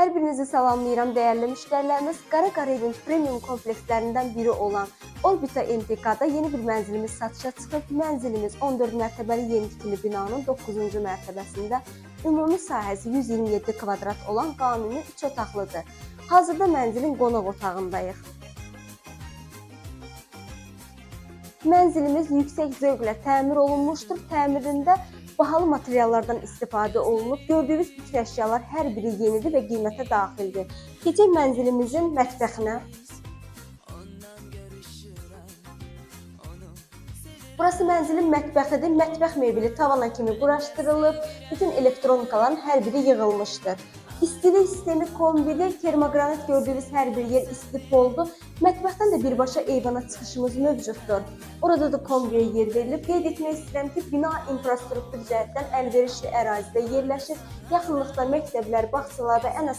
Hər birinizi salamlayıram dəyərli müştərilərimiz. Qara Qarayevin premium komplekslərindən biri olan Orbita MTK-da yeni bir mənzilimiz satışa çıxıb. Mənzilimiz 14 mərtəbəli yeni tikili binanın 9-cu mərtəbəsində ümumi sahəsi 127 kvadrat olan qanuni 3 otaqlıdır. Hazırda mənzilin qonaq otağındayıq. Mənzilimiz yüksək zövqlə təmir olunmuşdur. Təmirində bahalı materiallardan istifadə olunub. Gördüyünüz bütün əşyalar hər biri yenidir və qiymətə daxildir. Keçək mənzilimizin mətbəxinə. Burası mənzilin mətbəxidir. Mətbəx mebeli tavana kimi quraşdırılıb. Bütün elektronikaların hər biri yığılmışdır. İstilik sistemi kombili, termoqranit gördüyünüz hər bir yer isti poldu. Mətbəxdən də birbaşa eyvana çıxışımız mövcuddur. Orada da kombiyə yer verilib. Qeyd etmək istəyirəm ki, bina infrastruktur cəhətdən əlverişli ərazidə yerləşir. Yaxınlıqda məktəblər, bağçalar və ən əsas